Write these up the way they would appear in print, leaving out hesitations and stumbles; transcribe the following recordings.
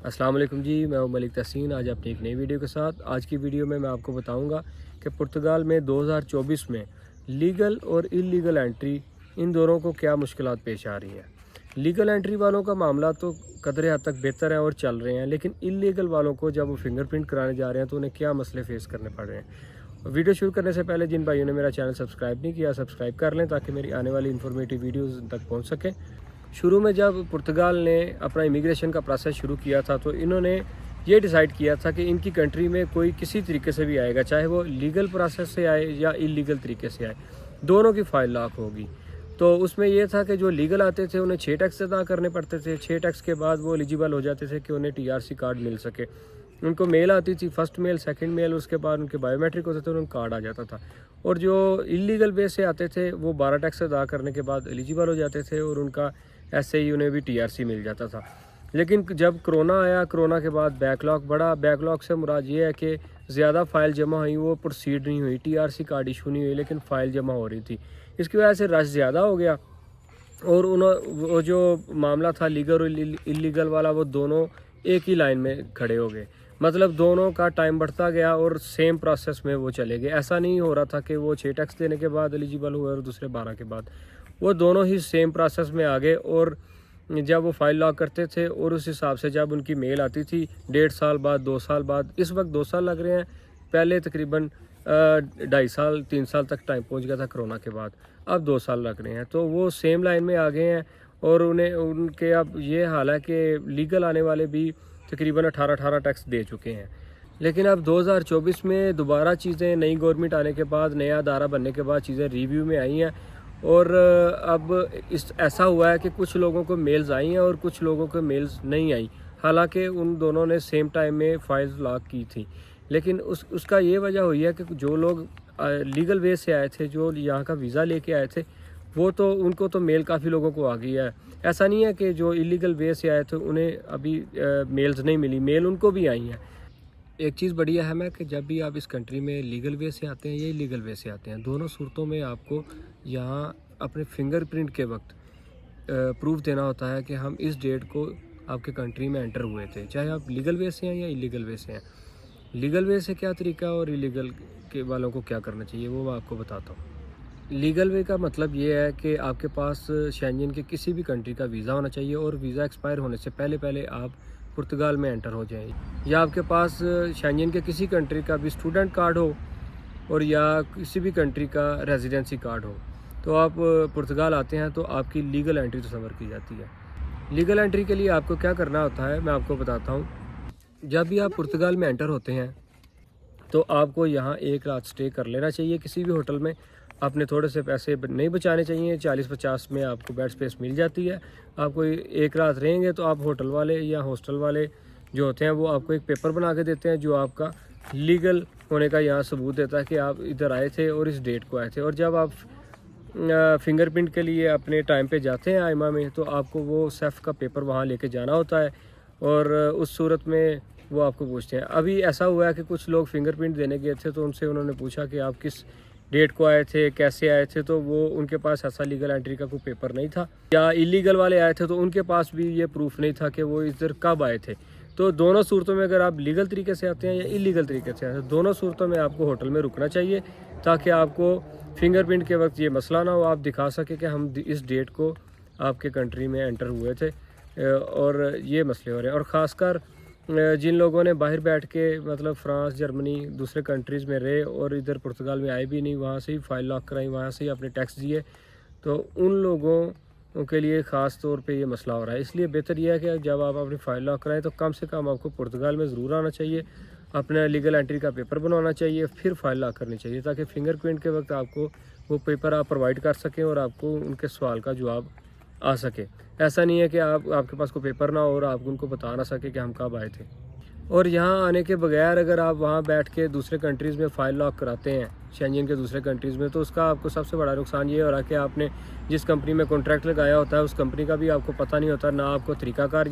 अस्सलाम वालेकुम जी, मैं हूं मलिक तहसीन। आज अपनी एक नई वीडियो के साथ। आज की वीडियो में मैं आपको बताऊंगा कि पुर्तगाल में 2024 में लीगल और इलीगल एंट्री इन दोनों को क्या मुश्किलात पेश आ रही हैं। लीगल एंट्री वालों का मामला तो कदरे हद तक बेहतर है और चल रहे हैं, लेकिन इलीगल वालों को जब वो फिंगरप्रिंट कराने जा रहे हैं तो उन्हें क्या मसले फेस करने पड़ रहे हैं। वीडियो शुरू करने से पहले जिन भाइयों ने मेरा चैनल सब्सक्राइब नहीं किया, सब्सक्राइब कर लें ताकि मेरी आने वाली इन्फॉर्मेटिव वीडियोज़ तक पहुँच सकें। शुरू में जब पुर्तगाल ने अपना इमिग्रेशन का प्रोसेस शुरू किया था तो इन्होंने ये डिसाइड किया था कि इनकी कंट्री में कोई किसी तरीके से भी आएगा, चाहे वो लीगल प्रोसेस से आए या इलीगल तरीके से आए, दोनों की फाइल लॉक होगी। तो उसमें यह था कि जो लीगल आते थे उन्हें 6 टैक्स अदा करने पड़ते थे। 6 टैक्स के बाद वो एलिजिबल हो जाते थे कि उन्हें TRC कार्ड मिल सके। उनको मेल आती थी, फर्स्ट मेल, सेकंड मेल, उसके बाद उनके बायोमेट्रिक होते थे और उनका कार्ड आ जाता था। और जो इलीगल वे से आते थे वो 12 टैक्स अदा करने के बाद एलिजिबल हो जाते थे और उनका ऐसे ही उन्हें भी TRC मिल जाता था। लेकिन जब कोरोना आया, कोरोना के बाद बैकलॉग बढ़ा। बैकलॉग से मुराद ये है कि ज़्यादा फ़ाइल जमा हुई, वो प्रोसीड नहीं हुई, TRC कार्ड इशू नहीं हुई, लेकिन फ़ाइल जमा हो रही थी। इसकी वजह से रश ज़्यादा हो गया और वो जो मामला था लीगल और इलीगल वाला, वो दोनों एक ही लाइन में खड़े हो गए। मतलब दोनों का टाइम बढ़ता गया और सेम प्रोसेस में वो चले गए। ऐसा नहीं हो रहा था कि वो 6 टैक्स देने के बाद एलिजिबल हुए और दूसरे 12 के बाद। वो दोनों ही सेम प्रोसेस में आ गए और जब वो फाइल लॉक करते थे और उस हिसाब से जब उनकी मेल आती थी 1.5 साल बाद, 2 साल बाद, इस वक्त 2 साल लग रहे हैं, पहले तकरीबन 2.5 साल 3 साल तक टाइम पहुंच गया था कोरोना के बाद, अब 2 साल लग रहे हैं। तो वो सेम लाइन में आ गए हैं और उनके अब ये हाल है कि लीगल आने वाले भी तकरीबन 18 टैक्स दे चुके हैं। लेकिन अब 2024 में दोबारा चीज़ें, नई गवर्नमेंट आने के बाद, नया अदारा बनने के बाद चीज़ें रिव्यू में आई हैं और अब ऐसा हुआ है कि कुछ लोगों को मेल्स आई हैं और कुछ लोगों को मेल्स नहीं आई। हालांकि उन दोनों ने सेम टाइम में फाइल्स लॉक की थी, लेकिन उसका ये वजह हुई है कि जो लोग लीगल वे से आए थे, जो यहाँ का वीज़ा लेके आए थे, वो तो उनको तो मेल काफ़ी लोगों को आ गई है। ऐसा नहीं है कि जो इलीगल वे से आए थे उन्हें अभी मेल्स नहीं मिली, मेल उनको भी आई हैं। एक चीज़ बड़ी अहम है कि जब भी आप इस कंट्री में लीगल वे से आते हैं या इलीगल वे से आते हैं, दोनों सूरतों में आपको यहाँ अपने फिंगरप्रिंट के वक्त प्रूफ देना होता है कि हम इस डेट को आपके कंट्री में एंटर हुए थे, चाहे आप लीगल वे से हैं या इलीगल वे से हैं। लीगल वे से क्या तरीका और इलीगल के वालों को क्या करना चाहिए वो मैं आपको बताता हूँ। लीगल वे का मतलब ये है कि आपके पास शेंजन के किसी भी कंट्री का वीज़ा होना चाहिए और वीज़ा एक्सपायर होने से पहले पहले आप पुर्तगाल में एंटर हो जाएं, या आपके पास शेंजन के किसी कंट्री का भी स्टूडेंट कार्ड हो और या किसी भी कंट्री का रेजिडेंसी कार्ड हो, तो आप पुर्तगाल आते हैं तो आपकी लीगल एंट्री तस्वर की जाती है। लीगल एंट्री के लिए आपको क्या करना होता है मैं आपको बताता हूँ। जब भी आप पुर्तगाल में एंटर होते हैं तो आपको यहाँ 1 रात स्टे कर लेना चाहिए किसी भी होटल में। आपने थोड़े से पैसे नहीं बचाने चाहिए, 40-50 में आपको बेड स्पेस मिल जाती है। आपको 1 रात रहेंगे तो आप होटल वाले या हॉस्टल वाले जो होते हैं वो आपको एक पेपर बना के देते हैं जो आपका लीगल होने का यहाँ सबूत देता है कि आप इधर आए थे और इस डेट को आए थे। और जब आप फिंगरप्रिंट के लिए अपने टाइम पे जाते हैं आइमा में, तो आपको वो सेफ का पेपर वहाँ लेके जाना होता है और उस सूरत में वो आपको पूछते हैं। अभी ऐसा हुआ है कि कुछ लोग फिंगरप्रिंट देने गए थे तो उनसे उन्होंने पूछा कि आप किस डेट को आए थे, कैसे आए थे, तो वो उनके पास ऐसा लीगल एंट्री का कोई पेपर नहीं था। या इलीगल वाले आए थे तो उनके पास भी ये प्रूफ नहीं था कि वो इधर कब आए थे। तो दोनों सूरतों में अगर आप लीगल तरीके से आते हैं या इलीगल तरीके से आते हैं, दोनों सूरतों में आपको होटल में रुकना चाहिए ताकि आपको फिंगरप्रिंट के वक्त ये मसला ना हो, आप दिखा सके कि हम इस डेट को आपके कंट्री में एंटर हुए थे और ये मसले हो रहे हैं। और ख़ासकर जिन लोगों ने बाहर बैठ के मतलब फ्रांस, जर्मनी, दूसरे कंट्रीज़ में रहे और इधर पुर्तगाल में आए भी नहीं, वहाँ से ही फाइल लॉक कराई, वहाँ से ही अपने टैक्स दिए, तो उन लोगों के लिए ख़ास तौर पे ये मसला हो रहा है। इसलिए बेहतर यह है कि जब आप अपनी फाइल लॉक कराएं तो कम से कम आपको पुर्तगाल में ज़रूर आना चाहिए, अपना लीगल एंट्री का पेपर बनवाना चाहिए, फिर फाइल लॉक करनी चाहिए ताकि फिंगरप्रिंट के वक्त आपको वो पेपर आप प्रोवाइड कर सकें और आपको उनके सवाल का जवाब आ सके। ऐसा नहीं है कि आपके पास कोई पेपर ना हो और आप उनको बता ना सके कि हम कब आए थे। और यहाँ आने के बगैर अगर आप वहाँ बैठ के दूसरे कंट्रीज़ में फ़ाइल लॉक कराते हैं, शेंजन के दूसरे कंट्रीज़ में, तो उसका आपको सबसे बड़ा नुकसान ये हो रहा है कि आपने जिस कंपनी में कॉन्ट्रैक्ट लगाया होता है उस कंपनी का भी आपको पता नहीं होता, ना आपको तरीक़ाकार।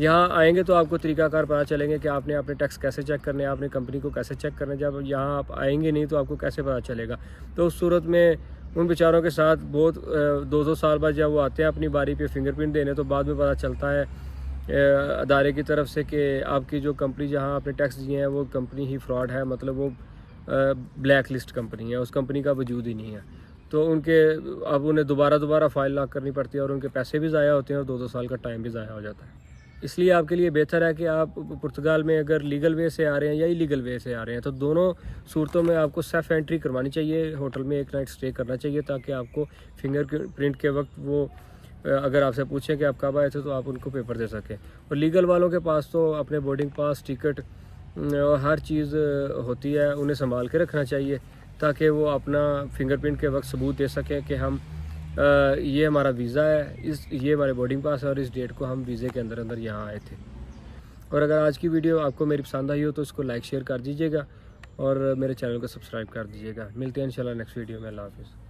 यहाँ आएंगे तो आपको तरीक़ाकार पता चलेंगे कि आपने अपने टैक्स कैसे चेक करने हैं, आपने कंपनी को कैसे चेक करना है। जब यहाँ आप आएंगे नहीं तो आपको कैसे पता चलेगा। तो उस सूरत में उन बेचारों के साथ बहुत 2-2 साल बाद जब वो आते हैं अपनी बारी पे फिंगरप्रिंट देने, तो बाद में पता चलता है ادارے کی طرف سے کہ آپ کی جو کمپنی جہاں آپ نے ٹیکس دیے ہیں وہ کمپنی ہی فراڈ ہے، مطلب وہ بلیک لسٹ کمپنی ہے، اس کمپنی کا وجود ہی نہیں ہے، تو ان کے اب انہیں دوبارہ فائل لاک کرنی پڑتی ہے اور ان کے پیسے بھی ضائع ہوتے ہیں اور 2 سال کا ٹائم بھی ضائع ہو جاتا ہے۔ اس لیے آپ کے لیے بہتر ہے کہ آپ پرتگال میں اگر لیگل وے سے آ رہے ہیں یا ایلیگل وے سے آ رہے ہیں تو دونوں صورتوں میں آپ کو سیلف انٹری کروانی چاہیے، ہوٹل میں ایک نائٹ سٹے کرنا چاہیے تاکہ آپ کو فنگر پرنٹ کے وقت وہ اگر آپ سے پوچھیں کہ آپ کب آئے تھے تو آپ ان کو پیپر دے سکیں۔ اور لیگل والوں کے پاس تو اپنے بورڈنگ پاس، ٹکٹ اور ہر چیز ہوتی ہے، انہیں سنبھال کے رکھنا چاہیے تاکہ وہ اپنا فنگر پرنٹ کے وقت ثبوت دے سکیں کہ ہم یہ ہمارا ویزا ہے، یہ ہمارے بورڈنگ پاس ہے اور اس ڈیٹ کو ہم ویزے کے اندر یہاں آئے تھے۔ اور اگر آج کی ویڈیو آپ کو میری پسند آئی ہو تو اس کو لائک شیئر کر دیجیے گا اور میرے چینل کو سبسکرائب کر دیجیے گا۔ ملتے ہیں انشاءاللہ نیکسٹ ویڈیو میں۔ اللہ حافظ۔